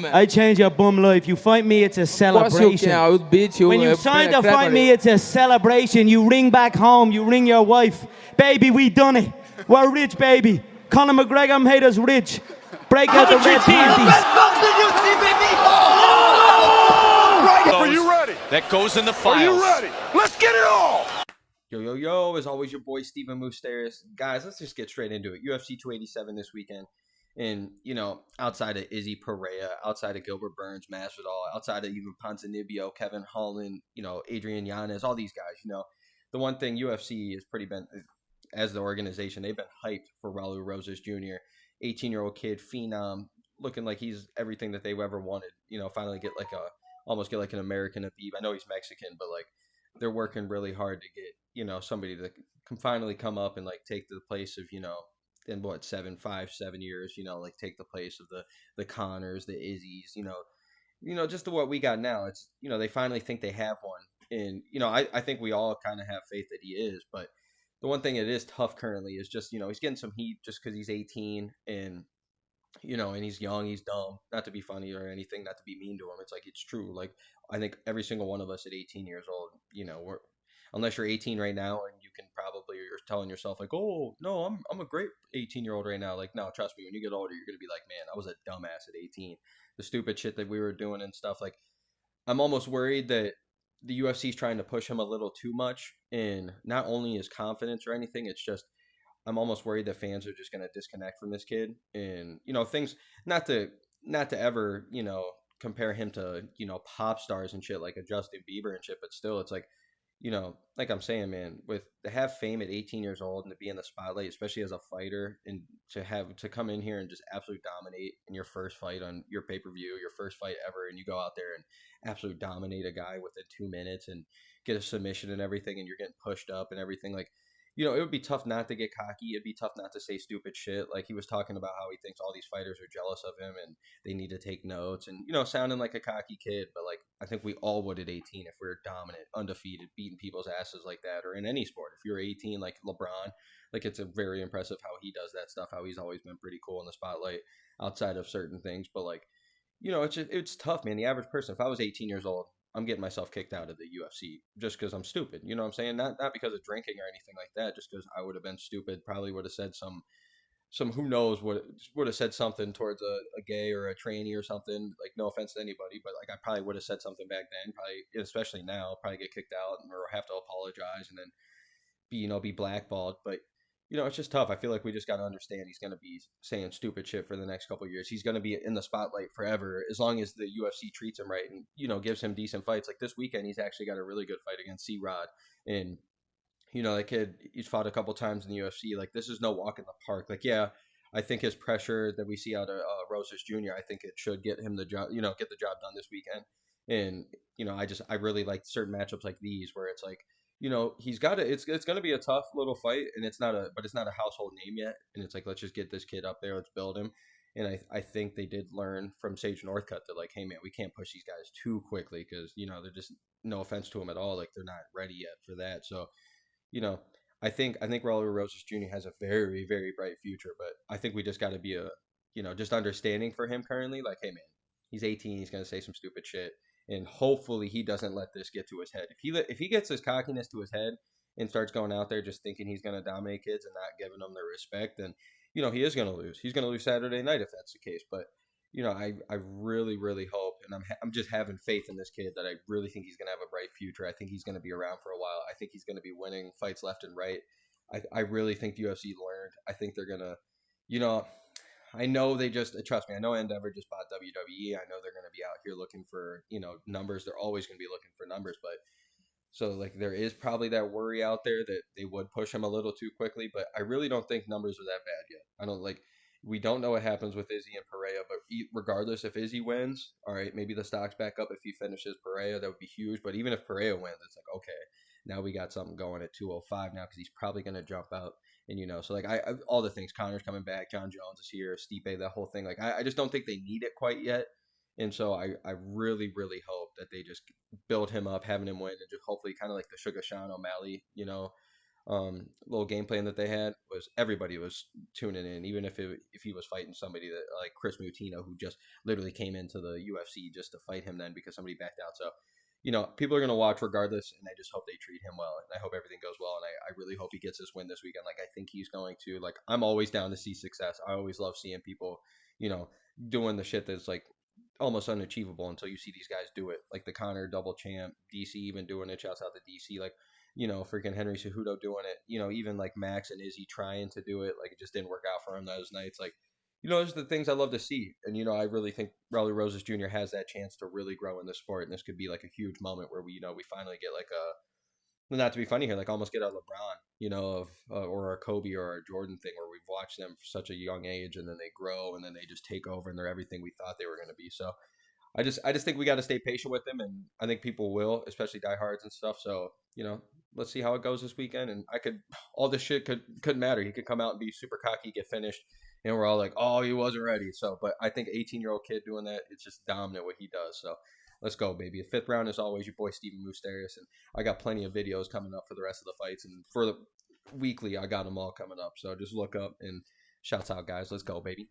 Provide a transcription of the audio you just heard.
I change your bum life. You fight me, it's a celebration. I would beat you. When you sign to fight me, it's a celebration. You ring back home, you ring your wife. Baby, we done it. We're rich, baby. Conor McGregor made us rich. Break out the red panties. Are you ready? That goes in the files. Are you ready? Let's get it all! Yo, as always, your boy, Stephen Moustaris. Guys, let's just get straight into it. UFC 287 this weekend. And, outside of Izzy Pereira, outside of Gilbert Burns, Masvidal, outside of even Ponzinibbio, Kevin Holland, Adrian Yanez, all these guys, the one thing UFC has pretty been, as the organization, they've been hyped for Raul Rosas Jr., 18-year-old kid, phenom, looking like he's everything that they've ever wanted. Finally get almost get like an American Habib. I know he's Mexican, but they're working really hard to get, somebody that can finally come up and take the place of, in 7 years, take the place of the Connors, the Izzies, just what we got now. It's, they finally think they have one. And, I think we all kind of have faith that he is, but the one thing that is tough currently is just, he's getting some heat just because he's 18 and, and he's young, he's dumb, not to be funny or anything, not to be mean to him. It's it's true. I think every single one of us at 18 years old, unless you're 18 right now and you can probably, you're telling yourself oh, no, I'm a great 18-year-old right now. No, trust me, when you get older, you're going to be like, man, I was a dumbass at 18. The stupid shit that we were doing and stuff. I'm almost worried that the UFC is trying to push him a little too much in not only his confidence or anything, it's just, I'm almost worried that fans are just going to disconnect from this kid. And, things, not to ever, compare him to, pop stars and shit like a Justin Bieber and shit, but still, it's like I'm saying, man, to have fame at 18 years old and to be in the spotlight, especially as a fighter, and to come in here and just absolutely dominate in your first fight on your pay-per-view, your first fight ever, and you go out there and absolutely dominate a guy within 2 minutes and get a submission and everything, and you're getting pushed up and everything, it would be tough not to get cocky. It'd be tough not to say stupid shit. He was talking about how he thinks all these fighters are jealous of him and they need to take notes and, sounding like a cocky kid. But, I think we all would at 18 if we were dominant, undefeated, beating people's asses like that, or in any sport. If you're 18, like LeBron, it's a very impressive how he does that stuff, how he's always been pretty cool in the spotlight outside of certain things. But, it's tough, man. The average person, if I was 18 years old, I'm getting myself kicked out of the UFC just because I'm stupid. You know what I'm saying? Not because of drinking or anything like that, just because I would have been stupid. Probably would have said some who knows what would have said something towards a gay or a tranny or something. No offense to anybody, but I probably would have said something back then. Probably, especially now, probably get kicked out or have to apologize and then be blackballed. But it's just tough. I feel like we just got to understand he's going to be saying stupid shit for the next couple of years. He's going to be in the spotlight forever as long as the UFC treats him right and, gives him decent fights. This weekend, he's actually got a really good fight against C-Rod. And, that kid, he's fought a couple times in the UFC. This is no walk in the park. Yeah, I think his pressure that we see out of Rosas Jr., I think it should get him the job, get the job done this weekend. And, I really like certain matchups like these where it's he's got it. It's going to be a tough little fight, and it's not a household name yet. And it's let's just get this kid up there, let's build him. And I think they did learn from Sage Northcutt that hey man, we can't push these guys too quickly because they're just, no offense to them at all, they're not ready yet for that. So, I think Raul Rosas Jr. has a very, very bright future, but I think we just got to be just understanding for him currently. Hey man, he's 18, he's going to say some stupid shit. And hopefully he doesn't let this get to his head. If he gets his cockiness to his head and starts going out there just thinking he's going to dominate kids and not giving them their respect, then, he is going to lose. He's going to lose Saturday night if that's the case. But, I really, really hope, and I'm just having faith in this kid that I really think he's going to have a bright future. I think he's going to be around for a while. I think he's going to be winning fights left and right. I really think the UFC learned. I think they're going to, I know they just, trust me, I know Endeavor just bought WWE. I know they're going to be out here looking for, numbers. They're always going to be looking for numbers. But so there is probably that worry out there that they would push him a little too quickly. But I really don't think numbers are that bad yet. I don't we don't know what happens with Izzy and Pereira. But regardless, if Izzy wins, all right, maybe the stock's back up. If he finishes Pereira, that would be huge. But even if Pereira wins, it's okay, now we got something going at 205 now because he's probably going to jump out. And, so I all the things, Connor's coming back, John Jones is here, Stipe, that whole thing. I just don't think they need it quite yet. And so I really, really hope that they just build him up, having him win, and just hopefully kind of like the Sugar Sean O'Malley, little game plan that they had was everybody was tuning in, even if he was fighting somebody that like Chris Mutino, who just literally came into the UFC just to fight him then because somebody backed out. So, people are going to watch regardless, and I just hope they treat him well, and I hope everything goes well, and I really hope he gets this win this weekend. Like, I think he's going to. Like, I'm always down to see success. I always love seeing people, doing the shit that's like almost unachievable until you see these guys do it. Like the Conor double champ, DC even doing it. Shouts out to DC. Like, freaking Henry Cejudo doing it. Even like Max and Izzy trying to do it. Like, it just didn't work out for him those nights. Like, those are the things I love to see. And, I really think Raul Rosas Jr. has that chance to really grow in this sport. And this could be like a huge moment where we finally get like not to be funny here, like almost get a LeBron, or a Kobe or a Jordan thing where we've watched them for such a young age and then they grow and then they just take over and they're everything we thought they were going to be. So I just think we got to stay patient with them, and I think people will, especially diehards and stuff. So, let's see how it goes this weekend. And all this shit couldn't matter. He could come out and be super cocky, get finished, and we're all like, oh, he wasn't ready. So, but I think 18-year-old kid doing that, it's just dominant what he does. So let's go, baby. The fifth round is always your boy Stephen Moustaris, and I got plenty of videos coming up for the rest of the fights, and for the weekly, I got them all coming up. So just look up and shouts out, guys. Let's go, baby.